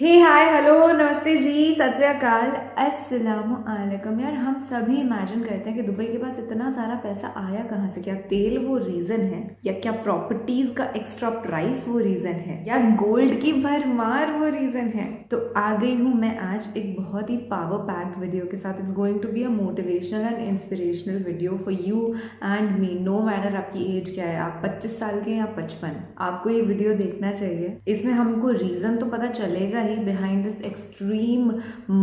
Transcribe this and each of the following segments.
हे hi hello नमस्ते जी सत श्री अकाल अस्सलाम वालेकुम। यार हम सभी इमेजिन करते हैं कि दुबई के पास इतना सारा पैसा आया कहाँ से। क्या तेल वो रीजन है, या क्या प्रॉपर्टीज का एक्स्ट्रा प्राइस वो रीजन है, या गोल्ड की भरमार वो रीजन है? तो आ गई हूँ मैं आज एक बहुत ही पावर पैक्ड वीडियो के साथ। It's going to be a motivational and inspirational video for you and me. No matter आपकी एज क्या है, आप 25 साल के या 55, आपको ये वीडियो देखना चाहिए। इसमें हमको रीजन तो पता चलेगा ही behind this extreme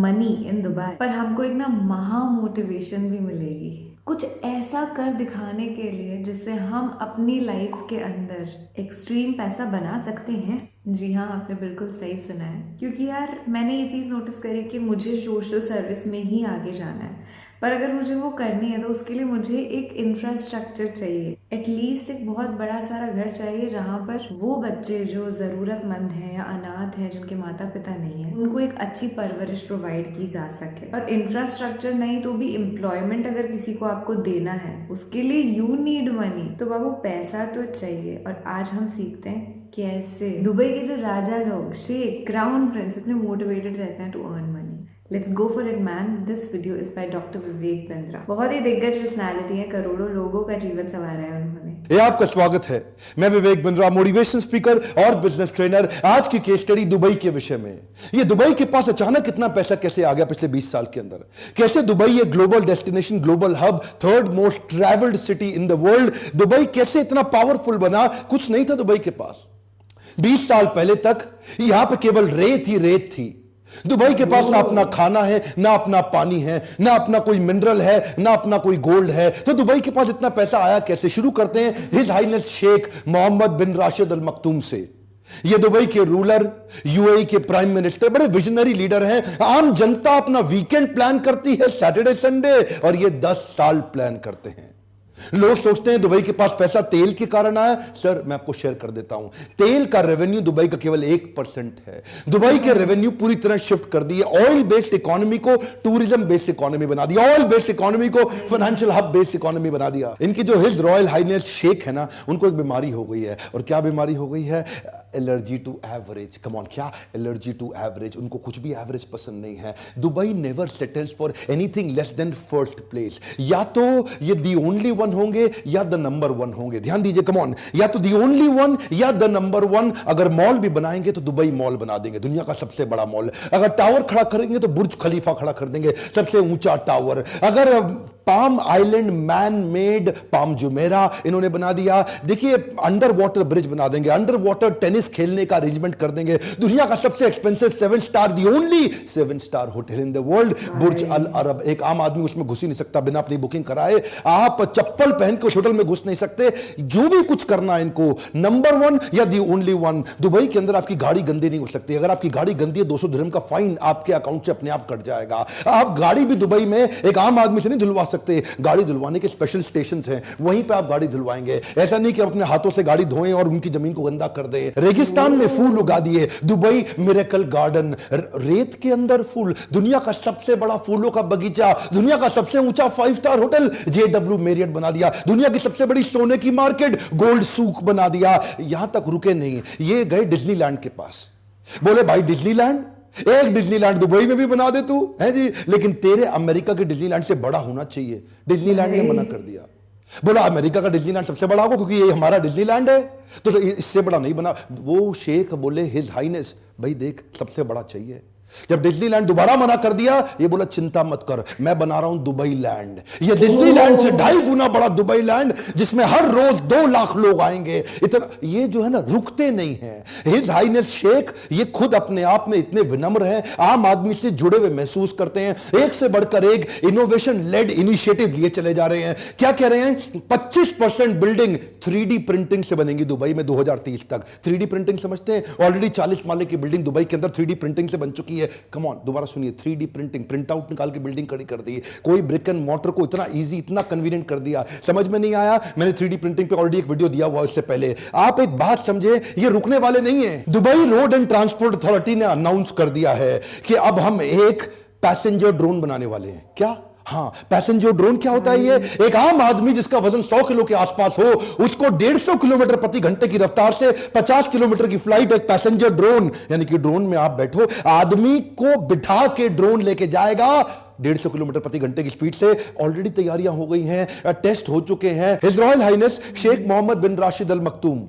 money in Dubai, पर हमको एक ना महा मोटिवेशन भी मिलेगी कुछ ऐसा कर दिखाने के लिए जिससे हम अपनी लाइफ के अंदर एक्सट्रीम पैसा बना सकते हैं। जी हाँ, आपने बिल्कुल सही सुना है। क्योंकि यार मैंने ये चीज़ नोटिस करी कि मुझे सोशल सर्विस में ही आगे जाना है, पर अगर मुझे वो करनी है तो उसके लिए मुझे एक इंफ्रास्ट्रक्चर चाहिए। एटलीस्ट एक बहुत बड़ा सारा घर चाहिए जहाँ पर वो बच्चे जो ज़रूरतमंद हैं या अनाथ हैं, जिनके माता पिता नहीं है, उनको एक अच्छी परवरिश प्रोवाइड की जा सके। और इंफ्रास्ट्रक्चर नहीं तो भी एम्प्लॉयमेंट अगर किसी को आपको देना है, उसके लिए यू नीड मनी। तो बाबू पैसा तो चाहिए, और आज हम सीखते हैं कैसे दुबई के जो राजा लोग, शेख, क्राउन प्रिंस इतने मोटिवेटेड रहते हैं to earn money. Let's go for it man. This video is by doctor Vivek Bindra. बहुत ही दिग्गज पर्सनालिटी है, करोड़ों लोगों का जीवन संवारा है उन्होंने। ये आपका स्वागत है। मैं विवेक बिंद्रा, मोटिवेशन स्पीकर और बिजनेस ट्रेनर। आज की केस स्टडी दुबई के विषय में। ये दुबई के पास अचानक इतना पैसा कैसे आ गया पिछले 20 साल के अंदर? कैसे दुबई एक global destination, global hub, third most travelled city in the world, Dubai कैसे इतना पावरफुल बना? कुछ नहीं था दुबई के पास 20 साल पहले तक। यहां पे केवल रेत ही रेत थी। दुबई के पास ना अपना खाना है, ना अपना पानी है, ना अपना कोई मिनरल है, ना अपना कोई गोल्ड है। तो दुबई के पास इतना पैसा आया कैसे? शुरू करते हैं his highness Sheikh Mohammed bin Rashid अल मखतूम से। ये दुबई के रूलर, यूएई के प्राइम मिनिस्टर, बड़े विजनरी लीडर हैं। आम जनता अपना वीकेंड प्लान करती है, सैटरडे संडे, और ये 10 साल प्लान करते हैं। लोग सोचते हैं दुबई के पास पैसा तेल के कारण आया। सर मैं आपको शेयर कर देता हूं, तेल का रेवेन्यू दुबई का केवल 1% है। दुबई के रेवेन्यू पूरी तरह शिफ्ट कर दिए। ऑयल बेस्ड इकोनॉमी को टूरिज्म बेस्ड इकोनॉमी बना दिया, ऑयल बेस्ड इकोनॉमी को फाइनेंशियल हब बेस्ड इकोनॉमी बना दिया। इनकी जो हिज रॉयल हाइनेस शेख है ना, उनको एक बीमारी हो गई है। और क्या बीमारी हो गई है? Allergy to average. Come on, क्या एलर्जी टू एवरेज? उनको कुछ भी एवरेज पसंद नहीं है। Dubai never settles for anything less than first place. या तो ये दी ओनली वन होंगे या द नंबर वन होंगे। ध्यान दीजिए, कम ऑन, या तो दी ओनली वन या द नंबर वन। अगर मॉल भी बनाएंगे तो दुबई मॉल बना देंगे, दुनिया का सबसे बड़ा मॉल। अगर टावर खड़ा करेंगे तो बुर्ज खलीफा खड़ा कर देंगे, सबसे ऊंचा टावर। अगर palm island man made palm Jumeirah इन्होंने बना दिया। देखिए, अंडर वाटर ब्रिज बना देंगे, अंडर वाटर टेनिस खेलने का अरेंजमेंट कर देंगे। दुनिया का सबसे expensive 7 star, the only 7 star hotel in the world, Burj Al Arab. एक आम आदमी उसमें घुस ही नहीं सकता बिना अपनी बुकिंग कराए। आप चप्पल पहन के उस होटल में घुस नहीं सकते। जो भी कुछ करना है इनको, नंबर वन या दी ओनली वन। दुबई के अंदर आपकी गाड़ी गंदी नहीं हो सकती। अगर आपकी गाड़ी गंदी है, 200 दिरहम का फाइन आपके अकाउंट से अपने आप कट जाएगा। आप गाड़ी भी दुबई में एक आम आदमी से नहीं धुलवा सकते। गाड़ी धुलवाने के स्पेशल स्टेशंस हैं, वहीं पे आप गाड़ी धुलवाएंगे। ऐसा नहीं कि आप अपने हाथों से गाड़ी धोएं और उनकी जमीन को गंदा कर दें। रेगिस्तान में फूल उगा दिए, दुबई मिरेकल गार्डन। रेत के अंदर फूल, दुनिया का सबसे बड़ा फूलों का बगीचा, दुनिया का सबसे ऊंचा 5 स्टार होटल JW मैरियट बना दिया, दुनिया की सबसे बड़ी सोने की मार्केट गोल्ड सूक बना दिया। यहां तक रुके नहीं, ये गए डिज्नीलैंड के पास। बोले भाई डिज्नीलैंड, एक डिज्नीलैंड दुबई में भी बना दे तू, है जी, लेकिन तेरे अमेरिका के डिज्नीलैंड से बड़ा होना चाहिए। डिज्नीलैंड ने मना कर दिया। बोला अमेरिका का डिज्नीलैंड सबसे बड़ा होगा क्योंकि ये हमारा डिज्नीलैंड है, तो इससे बड़ा नहीं बना। वो शेख बोले हिज हाइनेस, भाई देख सबसे बड़ा चाहिए। जब डिज्नीलैंड दोबारा मना कर दिया, ये बोला चिंता मत कर, मैं बना रहा हूं दुबई लैंड। ये डिज्नीलैंड से 2.5 गुना बड़ा दुबई लैंड, जिसमें हर रोज 2 लाख लोग आएंगे। इतना ये जो है ना, रुकते नहीं हैं। हिज हाइनेस शेख ये खुद अपने आप में इतने विनम्र हैं, आम आदमी से जुड़े हुए महसूस करते हैं। एक से बढ़कर एक इनोवेशन लेड इनिशिएटिव लिए चले जा रहे हैं। क्या कह रहे हैं? 25% बिल्डिंग 3D प्रिंटिंग से बनेंगी दुबई में 2030 तक। 3D प्रिंटिंग समझते हैं? ऑलरेडी 40 माले की बिल्डिंग दुबई के अंदर 3D प्रिंटिंग से बन चुकी है। कम ऑन, दोबारा सुनिए, 3D प्रिंटिंग, प्रिंट आउट निकाल के बिल्डिंग खड़ी कर दी। कोई ब्रिक एंड मोर्टर को इतना इजी, इतना कन्वीनियंट कर दिया। समझ में नहीं आया? मैंने 3D प्रिंटिंग पे ऑलरेडी एक वीडियो दिया हुआ इससे पहले। आप एक बात समझे, ये रुकने वाले नहीं है। Dubai road and transport authority ने अनाउंस कर दिया है कि अब हम एक पैसेंजर ड्रोन बनाने वाले हैं। क्या? हाँ, पैसेंजर ड्रोन क्या होता है? ये एक आम आदमी जिसका वजन 100 किलो के आसपास हो, उसको 150 किलोमीटर प्रति घंटे की रफ्तार से 50 किलोमीटर की फ्लाइट, एक पैसेंजर ड्रोन, यानी कि ड्रोन में आप बैठो, आदमी को बिठा के ड्रोन लेके जाएगा 150 किलोमीटर प्रति घंटे की स्पीड से। ऑलरेडी तैयारियां हो गई हैं, टेस्ट हो चुके हैं। His royal highness Sheikh Mohammed bin Rashid Al Maktoum,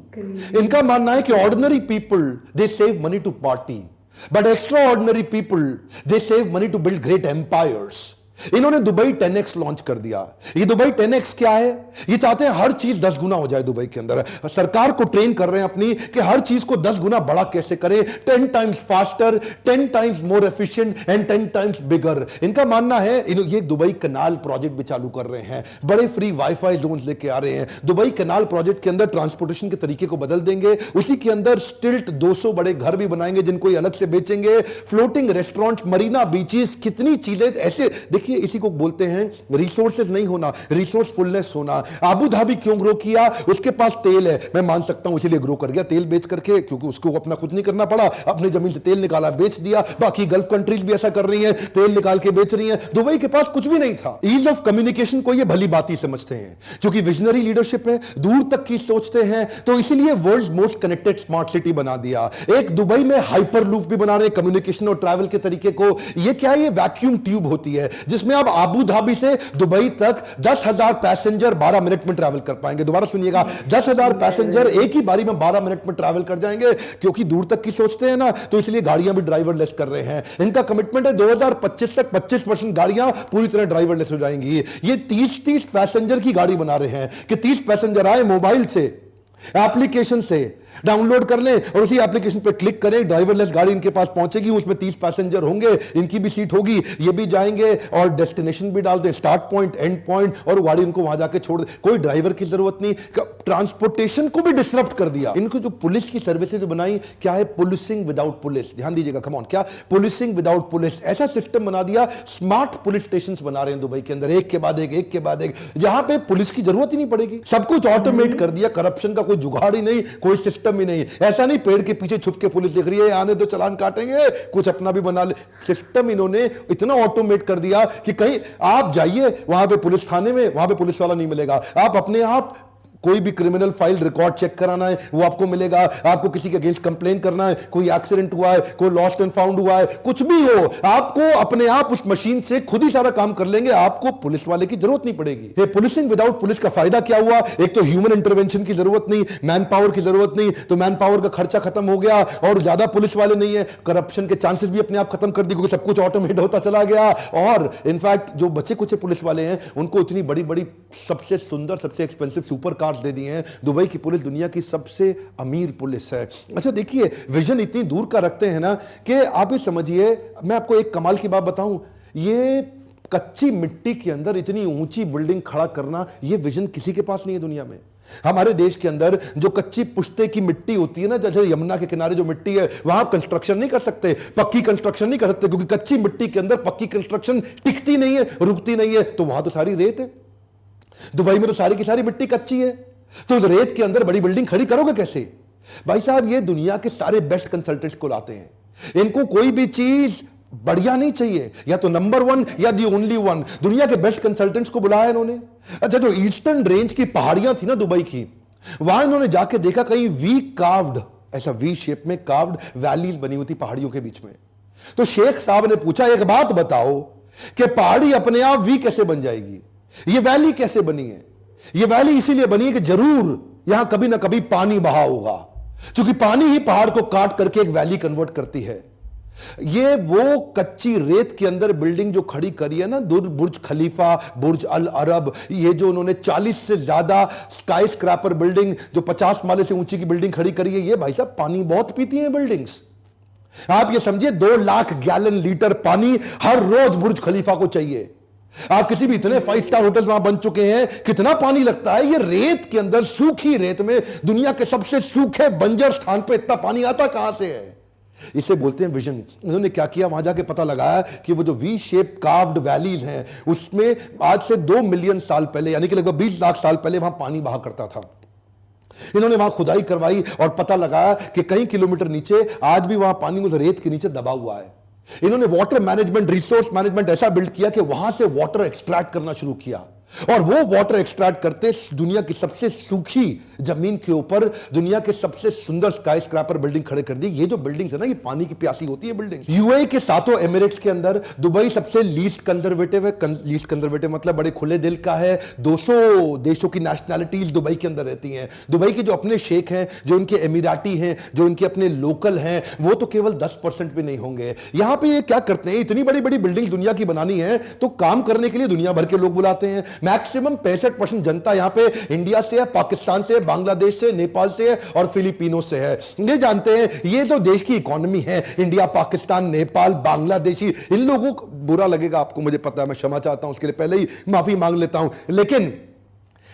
इनका मानना है कि ordinary people they save money to party, but extraordinary people they save money to build great empires. इन्होंने दुबई 10x लॉन्च कर दिया। ये दुबई 10x क्या है? ये चाहते हैं हर चीज 10 गुना हो जाए दुबई के अंदर। सरकार को ट्रेन कर रहे हैं अपनी कि हर चीज को 10 गुना बड़ा कैसे करें, 10 times faster, 10 times more efficient and 10 times bigger. इनका मानना है ये दुबई कनाल प्रोजेक्ट भी चालू कर रहे हैं, बड़े फ्री वाईफाई जोन लेके आ रहे हैं। दुबई कनाल प्रोजेक्ट के अंदर ट्रांसपोर्टेशन के तरीके को बदल देंगे, उसी के अंदर स्टिल्ट 200 बड़े घर भी बनाएंगे जिनको ये अलग से बेचेंगे, फ्लोटिंग रेस्टोरेंट, मरीना बीचेस, कितनी चीजें ऐसे। देखिए इसी को बोलते हैं रिसोर्सेज नहीं होना, रिसोर्सफुलनेस होना। अबू धाबी क्यों ग्रो किया? उसके पास तेल है, मैं मान सकता हूं इसीलिए ग्रो कर गया, तेल बेच करके, क्योंकि उसको अपना कुछ नहीं करना पड़ा, अपनी जमीन से तेल निकाला बेच दिया। बाकी गल्फ कंट्रीज भी ऐसा कर रही हैं, तेल निकाल के बेच रही हैं। दुबई के पास कुछ भी नहीं था। ईज ऑफ कम्युनिकेशन को ये भली बात ही समझते हैं, क्योंकि विजनरी लीडरशिप है, दूर तक की सोचते हैं, तो इसीलिए world most connected smart city बना दिया। एक दुबई में हाइपर लूप भी बना रहे हैं कम्युनिकेशन और ट्रैवल के तरीके को। ये क्या है? ये वैक्यूम ट्यूब होती है जिसमें आप अबू धाबी से दुबई तक 10,000 पैसेंजर 12 मिनट में ट्रैवल कर पाएंगे। दोबारा सुनिएगा, 10,000 पैसेंजर एक ही बारी में 12 मिनट में ट्रैवल कर जाएंगे। क्योंकि दूर तक की सोचते हैं ना, तो इसलिए गाड़ियां भी ड्राइवरलेस कर रहे हैं। इनका कमिटमेंट है 2025 तक 25% गाड़ियां पूरी तरह ड्राइवरलेस हो जाएंगी। ये 30-30 पैसेंजर की गाड़ी बना रहे हैं कि 30 पैसेंजर आए, मोबाइल से, एप्लीकेशन से डाउनलोड कर लें और उसी एप्लीकेशन पे क्लिक करें, ड्राइवरलेस गाड़ी इनके पास पहुंचेगी, उसमें 30 पैसेंजर होंगे, इनकी भी सीट होगी, ये भी जाएंगे और डेस्टिनेशन भी डाल दें, स्टार्ट पॉइंट, एंड पॉइंट, और गाड़ी इनको वहां जाके छोड़ दे। कोई ड्राइवर की जरूरत नहीं। ट्रांसपोर्टेशन को भी डिसरप्ट कर दिया। इनको जो पुलिस की सर्विसेज जो बनाई, क्या है? Policing without police. ध्यान दीजिएगा, कम ऑन, क्या पुलिसिंग विदाउट पुलिस? ऐसा सिस्टम बना दिया। स्मार्ट पुलिस स्टेशन बना रहे हैं दुबई के अंदर, एक के बाद एक, जहां पे पुलिस की जरूरत ही नहीं पड़ेगी। सब कुछ ऑटोमेट कर दिया, करप्शन का कोई जुगाड़ ही नहीं, कोई सिस्टम ही नहीं। ऐसा नहीं पेड़ के पीछे छुप के पुलिस देख रही है, आने तो चलान काटेंगे, कुछ अपना भी बना ले। सिस्टम इन्होंने इतना ऑटोमेट कर दिया कि कहीं आप जाइए वहां पे पुलिस थाने में, वहां पे पुलिस वाला नहीं मिलेगा। आप अपने आप कोई भी क्रिमिनल फाइल रिकॉर्ड चेक कराना है वो आपको मिलेगा। आपको किसी के अगेंस्ट कंप्लेन करना है, कोई एक्सीडेंट हुआ है, कोई लॉस्ट एंड फाउंड हुआ है, कुछ भी हो, आपको अपने आप उस मशीन से खुद ही सारा काम कर लेंगे। आपको पुलिस वाले की जरूरत नहीं पड़ेगी। ये पुलिसिंग विदाउट पुलिस का फायदा क्या हुआ? एक तो ह्यूमन इंटरवेंशन की जरूरत नहीं, मैन पावर की जरूरत नहीं, तो मैन पावर का खर्चा खत्म हो गया और ज्यादा पुलिस वाले नहीं है। करप्शन के चांसेस भी अपने आप खत्म कर दिए, क्योंकि सब कुछ ऑटोमेट होता चला गया। और इनफैक्ट जो बचे कुछ पुलिस वाले हैं उनको इतनी बड़ी बड़ी सबसे सुंदर, सबसे एक्सपेंसिव सुपर कार्स दे दिए हैं। दुबई की पुलिस दुनिया की सबसे अमीर पुलिस है। अच्छा देखिए, विजन इतनी दूर का रखते हैं ना कि आप ये समझिए, मैं आपको एक कमाल की बात बताऊं, ये कच्ची मिट्टी के अंदर इतनी ऊंची बिल्डिंग खड़ा करना, ये विजन किसी के पास नहीं है दुनिया में। हमारे देश के अंदर जो कच्ची पुश्ते की मिट्टी होती है ना, जैसे यमुना के किनारे जो मिट्टी है, वहां आप कंस्ट्रक्शन नहीं कर सकते, पक्की कंस्ट्रक्शन नहीं कर सकते, क्योंकि कच्ची मिट्टी के अंदर पक्की कंस्ट्रक्शन टिकती नहीं है, रुकती नहीं है। तो वहां तो सारी रेत है। दुबई में तो सारी की सारी मिट्टी कच्ची है, तो रेत के अंदर बड़ी बिल्डिंग खड़ी करोगे कैसे? भाई साहब, ये दुनिया के सारे बेस्ट कंसल्टेंट्स को लाते हैं। इनको कोई भी चीज बढ़िया नहीं चाहिए, या तो नंबर 1 या दी ओनली 1। दुनिया के बेस्ट कंसल्टेंट्स को बुलाया इन्होंने। अच्छा, जो ईस्टर्न रेंज की पहाड़ियां थी ना दुबई की, वहां इन्होंने जाके देखा कहीं वी कार्व्ड, ऐसा वी शेप में कार्व्ड वैलीज बनी हुई थी पहाड़ियों के बीच में। तो शेख साहब ने पूछा, एक बात बताओ कि पहाड़ी अपने आप वी कैसे बन जाएगी? ये वैली कैसे बनी है? ये वैली इसीलिए बनी है कि जरूर यहां कभी ना कभी पानी बहा होगा, क्योंकि पानी ही पहाड़ को काट करके एक वैली कन्वर्ट करती है। ये वो कच्ची रेत के अंदर बिल्डिंग जो खड़ी करी है ना, बुर्ज खलीफा, बुर्ज अल अरब, ये जो उन्होंने 40 से ज्यादा स्काई स्क्रैपर बिल्डिंग, जो 50 माले से ऊंची की बिल्डिंग खड़ी करी है, ये भाई साहब पानी बहुत पीती है बिल्डिंग्स। आप ये समझिए 2 लाख गैलन लीटर पानी हर रोज बुर्ज खलीफा को चाहिए। आप किसी भी इतने 5 स्टार होटल वहां बन चुके हैं, कितना पानी लगता है? ये रेत के अंदर, सूखी रेत में, दुनिया के सबसे सूखे बंजर स्थान पे इतना पानी आता कहां से है? इसे बोलते हैं विजन। इन्होंने क्या किया, वहां जाके पता लगाया कि वो जो वी शेप कार्व्ड वैलीज हैं, उसमें आज से 2 मिलियन साल पहले, यानी कि लगभग 20 लाख साल पहले वहां पानी बहा करता था। इन्होंने वहां खुदाई करवाई और पता लगाया कि कई किलोमीटर नीचे आज भी वहां पानी उस रेत के नीचे दबा हुआ है। इन्होंने वाटर मैनेजमेंट, रिसोर्स मैनेजमेंट ऐसा बिल्ड किया कि वहां से वाटर एक्सट्रैक्ट करना शुरू किया, और वो वाटर एक्सट्रैक्ट करते दुनिया की सबसे सूखी जमीन के ऊपर दुनिया के सबसे सुंदर स्काई स्क्रैपर बिल्डिंग खड़े कर दी। ये जो बिल्डिंग है ना, ये पानी की प्यासी होती है बिल्डिंग। यूएई के सातों एमिरेट्स के अंदर दुबई सबसे लीस्ट कंजर्वेटिव है। लीस्ट कंजर्वेटिव मतलब बड़े खुले दिल का है। 200 देशों की नेशनैलिटीज दुबई के अंदर रहती हैं। दुबई के जो अपने शेख हैं, जो इनके एमिराटी हैं, जो इनके अपने लोकल हैं, वो तो केवल 10% भी नहीं होंगे। यहां पे ये क्या करते हैं, इतनी बड़ी बड़ी बिल्डिंग दुनिया की बनानी है तो काम करने के लिए दुनिया भर के लोग बुलाते हैं। मैक्सिमम 65% जनता यहां पे इंडिया से है, पाकिस्तान से, बांग्लादेश से, नेपाल से है और फिलीपीनो से है। ये जानते हैं ये जो देश की इकोनॉमी है, इंडिया, पाकिस्तान, नेपाल, बांग्लादेशी, इन लोगों को बुरा लगेगा आपको, मुझे पता है, मैं क्षमा चाहता हूं उसके लिए, पहले ही माफी मांग लेता हूं, लेकिन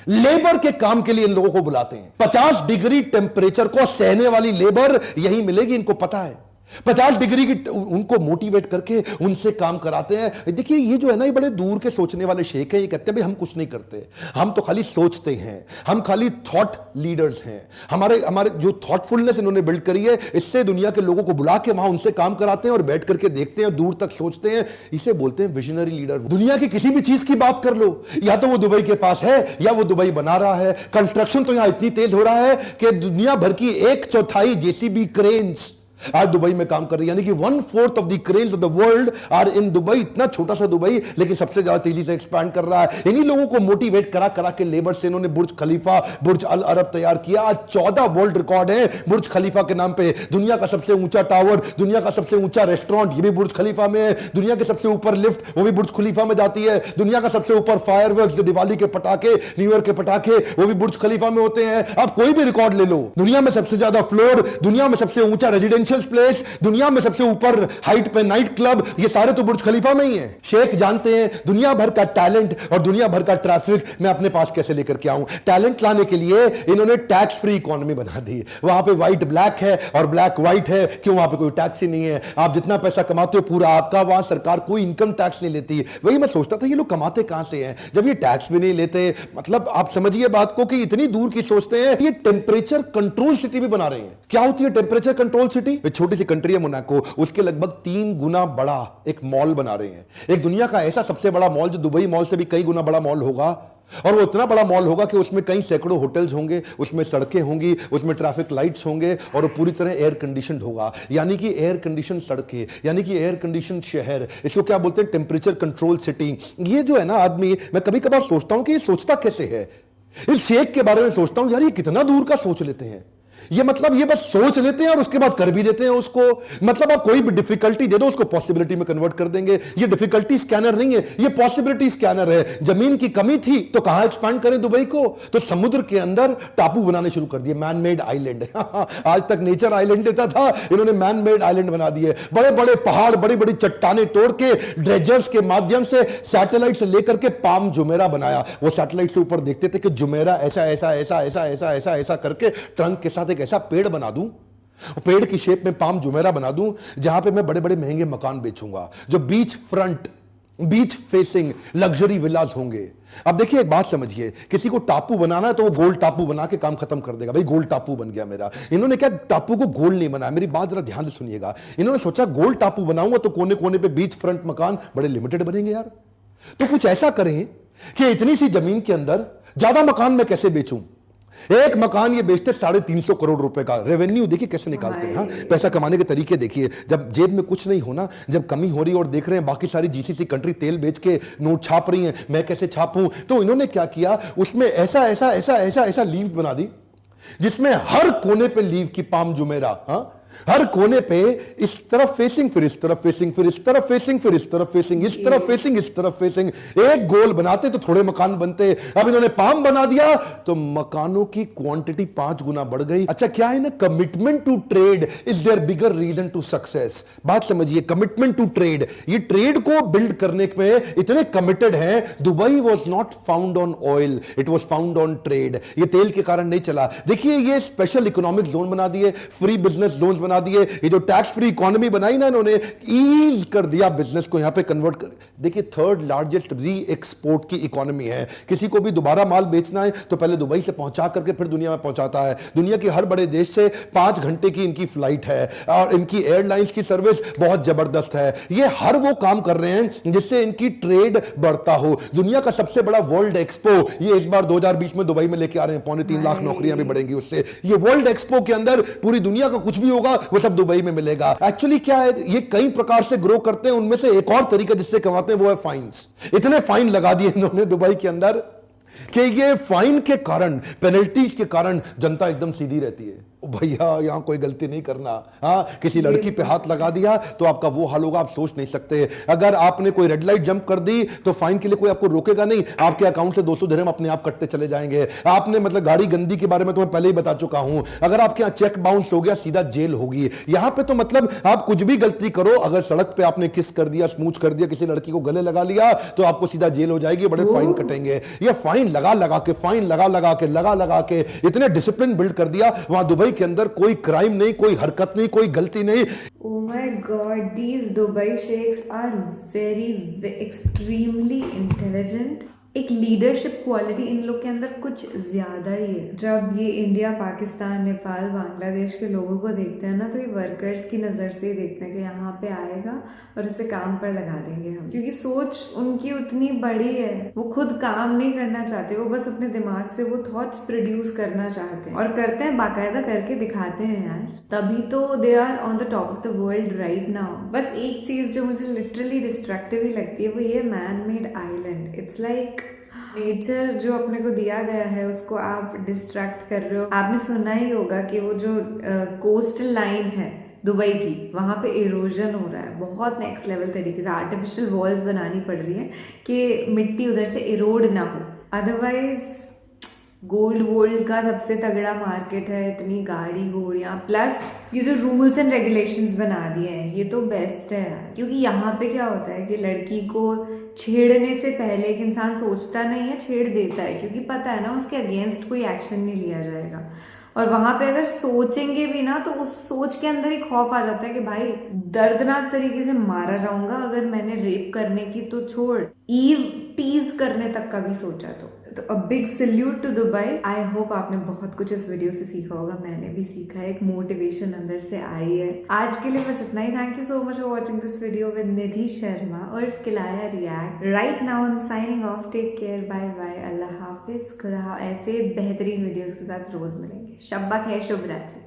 लेबर के काम के लिए इन लोगों को बुलाते हैं। 50 डिग्री टेंपरेचर को सहने वाली लेबर यही मिलेगी, इनको पता है। 50 डिग्री की उनको मोटिवेट करके उनसे काम कराते हैं। देखिए ये जो है ना, ये बड़े दूर के सोचने वाले शेख हैं। ये कहते हैं भाई हम कुछ नहीं करते, हम तो खाली सोचते हैं, हम खाली थॉट लीडर्स हैं। हमारे जो थॉटफुलनेस इन्होंने बिल्ड करी है, इससे दुनिया के लोगों को बुला के वहां उनसे काम कराते हैं और बैठ करके देखते हैं, दूर तक सोचते हैं। इसे बोलते हैं विजनरी लीडर। दुनिया की किसी भी चीज की बात कर लो, या तो वो दुबई के पास है या वो दुबई बना रहा है। कंस्ट्रक्शन तो यहां इतनी तेज हो रहा है कि दुनिया भर की 1/4 जेसीबी क्रेन्स आज दुबई में काम कर रही है, यानी कि 1/4 of the cranes of the world are in Dubai. इतना छोटा सा दुबई, लेकिन सबसे ज्यादा तेजी से एक्सपैंड कर रहा है। इन्हीं लोगों को मोटिवेट करा करा के लेबर से इन्होंने बुर्ज खलीफा, बुर्ज अल अरब तैयार किया। आज 14 वर्ल्ड रिकॉर्ड है बुर्ज खलीफा के नाम पे। दुनिया का सबसे ऊंचा टावर, दुनिया का सबसे ऊंचा रेस्टोरेंट, ये भी बुर्ज खलीफा में है। दुनिया के सबसे ऊपर लिफ्ट, वो भी बुर्ज खलीफा में जाती है। दुनिया का सबसे ऊपर फायरवर्क्स, जो दिवाली के पटाखे, न्यू ईयर के पटाखे, वो भी बुर्ज खलीफा में होते हैं। आप कोई भी रिकॉर्ड ले लो, दुनिया में सबसे ज्यादा फ्लोर, दुनिया में सबसे ऊंचा रेजिडेंशियल प्लेस, दुनिया में सबसे ऊपर हाइट पे नाइट क्लब, ये सारे तो बुर्ज खलीफा में ही हैं। शेख जानते हैं दुनिया भर का टैलेंट और दुनिया भर का ट्रैफिक मैं अपने पास कैसे लेकर के आऊं। टैलेंट लाने के लिए इन्होंने टैक्स फ्री इकोनॉमी बना दी। वहां पे व्हाइट ब्लैक है और ब्लैक व्हाइट है, क्यों? वहां पे कोई टैक्स ही नहीं है। आप जितना पैसा कमाते हो पूरा आपका, वहां सरकार कोई इनकम टैक्स नहीं लेती। वही मैं सोचता था ये लोग कमाते कहां से हैं जब ये टैक्स भी नहीं लेते। मतलब आप समझिए बात को कि इतनी दूर की सोचते हैं। ये टेम्परेचर कंट्रोल सिटी भी बना रहे हैं। क्या होती है टेम्परेचर कंट्रोल सिटी? छोटी सी कंट्री है मोनाको, उसके लगभग 3 गुना बड़ा एक मॉल बना रहे हैं। एक दुनिया का ऐसा सबसे बड़ा मॉल जो दुबई मॉल से भी कई गुना बड़ा मॉल होगा, और वो इतना बड़ा मॉल होगा कि उसमें कई सैकड़ों होटल्स होंगे, उसमें सड़कें होंगी, उसमें ट्रैफिक लाइट्स होंगे, और वो पूरी तरह एयर कंडीशनड होगा। यानी कि एयर कंडीशन सड़कें, यानी कि एयर कंडीशन शहर। इसको क्या बोलते हैं? Temperature control city. ये जो है ना आदमी, मैं कभी कभार सोचता हूं कि ये सोचता कैसे है। इस शेख के बारे में सोचता हूं, यार ये कितना दूर का सोच लेते हैं। ये मतलब ये बस सोच लेते हैं और उसके बाद कर भी देते हैं उसको। मतलब आप कोई भी डिफिकल्टी दे दो उसको पॉसिबिलिटी में कन्वर्ट कर देंगे। ये डिफिकल्टी स्कैनर नहीं है, ये पॉसिबिलिटी स्कैनर है। जमीन की कमी थी तो कहां एक्सपांड करें दुबई को? तो समुद्र के अंदर टापू बनाने शुरू कर दिए, मैन मेड आइलैंड। आज तक नेचर आइलैंड देता था, इन्होंने मैन मेड आइलैंड बना दिए। बड़े बड़े पहाड़, बड़ी बड़ी चट्टाने तोड़ के ड्रेजर्स के माध्यम से, सैटेलाइट से लेकर के पाम जुमेरा बनाया। वो सैटेलाइट से ऊपर देखते थे कि जुमेरा ऐसा ऐसा ऐसा ऐसा ऐसा ऐसा ऐसा करके ट्रंक के साथ एक ऐसा पेड़ बना दूं, पेड़ की शेप में पाम जुमेरा बना दूं, जहां पे मैं बड़े बड़े महंगे मकान बेचूंगा, जो beach front, beach facing luxury villas होंगे। अब देखिए एक बात समझिए, किसी को टापू बनाना है तो वो गोल टापू बना के काम खत्म कर देगा। भाई गोल टापू बन गया मेरा। इन्होंने क्या टापू को गोल नहीं बनाया, मेरी बात जरा ध्यान से सुनिएगा। इन्होंने सोचा गोल टापू बनाऊंगा तो कोने कोने पे बीच फ्रंट मकान बड़े लिमिटेड बनेंगे यार, तो कुछ ऐसा करें कि इतनी सी जमीन के अंदर ज्यादा मकान मैं कैसे बेचूं। एक मकान ये बेचते 350 करोड़ रुपए का रेवेन्यू। देखिए कैसे निकालते हैं। हाँ, पैसा कमाने के तरीके देखिए। जब जेब में कुछ नहीं होना, जब कमी हो रही है और देख रहे हैं बाकी सारी जीसीसी कंट्री तेल बेच के नोट छाप रही हैं, मैं कैसे छापूं? तो इन्होंने क्या किया, उसमें ऐसा ऐसा ऐसा ऐसा ऐसा लीव बना दी जिसमें हर कोने पे लीव की पाम जुमेरा। हाँ, हर कोने पे इस तरफ फेसिंग, फिर इस तरफ फेसिंग, फिर इस तरफ फेसिंग, फिर इस तरफ फेसिंग, इस तरफ फेसिंग, इस तरफ फेसिंग। एक गोल बनाते तो थोड़े मकान बनते। अब इन्होंने पाम बना दिया तो मकानों की क्वांटिटी 5 गुना बढ़ गई। अच्छा, क्या है ना, commitment to trade is there bigger reason to success. बात समझिए, कमिटमेंट टू ट्रेड। ये ट्रेड को बिल्ड करने में इतने कमिटेड हैं। Dubai was not found on oil, it was found on trade. ये तेल के कारण नहीं चला। देखिए ये स्पेशल इकोनॉमिक जोन बना दिए, फ्री बिजनेस जोन बना दिए, ये जो टैक्स फ्री इकोनॉमी बनाई ना इन्होंने, ईज कर दिया बिजनेस को यहां पे कन्वर्ट कर। देखिए थर्ड लार्जेस्ट री एक्सपोर्ट की इकोनॉमी है। किसी को भी दोबारा माल बेचना है तो पहले दुबई से पहुंचा करके फिर दुनिया में पहुंचाता है। दुनिया के हर बड़े देश से 5 घंटे की इनकी फ्लाइट है और इनकी एयरलाइंस की सर्विस बहुत जबरदस्त है। ये हर वो काम कर रहे हैं जिससे इनकी ट्रेड बढ़ता हो। दुनिया का सबसे बड़ा वर्ल्ड एक्सपो ये इस बार 2020 में दुबई में लेके आ रहे हैं। 3.25 लाख नौकरियां भी बढ़ेंगी उससे। ये वर्ल्ड एक्सपो के अंदर पूरी दुनिया का कुछ भी होगा वो सब दुबई में मिलेगा। एक्चुअली क्या है, ये कई प्रकार से ग्रो करते हैं, उनमें से एक और तरीका जिससे कमाते हैं वो है फाइन्स। इतने फाइन लगा दिए इन्होंने दुबई के अंदर कि ये फाइन के कारण, पेनल्टीज के कारण जनता एकदम सीधी रहती है। भैया यहां कोई गलती नहीं करना, हाँ किसी लड़की पे हाथ लगा दिया तो आपका वो हाल होगा, आप सोच नहीं सकते। अगर आपने कोई रेड लाइट जंप कर दी तो फाइन के लिए कोई आपको रोकेगा नहीं, आपके अकाउंट से 200 दिरहम अपने आप कटते चले जाएंगे। आपने मतलब गाड़ी गंदी के बारे में तो मैं पहले ही बता चुका हूं, अगर आपके यहां चेक बाउंस हो गया सीधा जेल होगी। यहां पे तो मतलब आप कुछ भी गलती करो, अगर सड़क पे आपने किस कर दिया, स्मूच कर दिया, किसी लड़की को गले लगा लिया तो आपको सीधा जेल हो जाएगी, बड़े फाइन कटेंगे। ये फाइन लगा लगा के, फाइन लगा के इतने डिसिप्लिन बिल्ड कर दिया वहां दुबई के अंदर। कोई क्राइम नहीं, कोई हरकत नहीं, कोई गलती नहीं। Oh my God, these Dubai sheikhs are very extremely intelligent. एक लीडरशिप क्वालिटी इन लोग के अंदर कुछ ज्यादा ही है। जब ये इंडिया, पाकिस्तान, नेपाल, बांग्लादेश के लोगों को देखते हैं ना तो ये वर्कर्स की नज़र से ही देखते हैं कि यहाँ पे आएगा और इसे काम पर लगा देंगे हम, क्योंकि सोच उनकी उतनी बड़ी है। वो खुद काम नहीं करना चाहते, वो बस अपने दिमाग से वो थॉट्स प्रोड्यूस करना चाहते हैं और करते हैं, बाकायदा करके दिखाते हैं यार। तभी तो they are on the top of the world right now. बस एक चीज जो मुझे लिटरली डिस्ट्रक्टिव ही लगती है वो ये man made island. It's like nature जो अपने को दिया गया है उसको आप डिस्ट्रैक्ट कर रहे हो। आपने सुना ही होगा कि वो जो कोस्टल लाइन है दुबई की, वहाँ पे इरोजन हो रहा है बहुत नेक्स्ट लेवल तरीके से। आर्टिफिशियल वॉल्स बनानी पड़ रही है कि मिट्टी उधर से इरोड ना हो। अदरवाइज गोल्ड वोल्ड का सबसे तगड़ा मार्केट है, इतनी गाड़ी घोड़ियाँ, प्लस ये जो रूल्स एंड रेगुलेशंस बना दिए हैं ये तो बेस्ट है यार। क्योंकि यहाँ पे क्या होता है कि लड़की को छेड़ने से पहले एक इंसान सोचता नहीं है, छेड़ देता है, क्योंकि पता है ना उसके अगेंस्ट कोई एक्शन नहीं लिया जाएगा। और वहां पे अगर सोचेंगे भी ना तो उस सोच के अंदर ही खौफ आ जाता है कि भाई दर्दनाक तरीके से मारा जाऊंगा अगर मैंने रेप करने की तो छोड़, ईव टीज करने तक का भी सोचा तो a big salute to Dubai. I hope आपने बहुत कुछ इस वीडियो से सीखा होगा। मैंने भी सीखा है, एक मोटिवेशन अंदर से आई है। आज के लिए बस इतना ही। Thank you so much for watching this video with Nidhi Sharma और किलाया react. Right now I am signing off. Take care, bye bye, अल्लाह हाफिज, खुदा। ऐसे बेहतरीन वीडियोस के साथ रोज मिलेंगे। शब्बा खैर, शुभ रात्रि।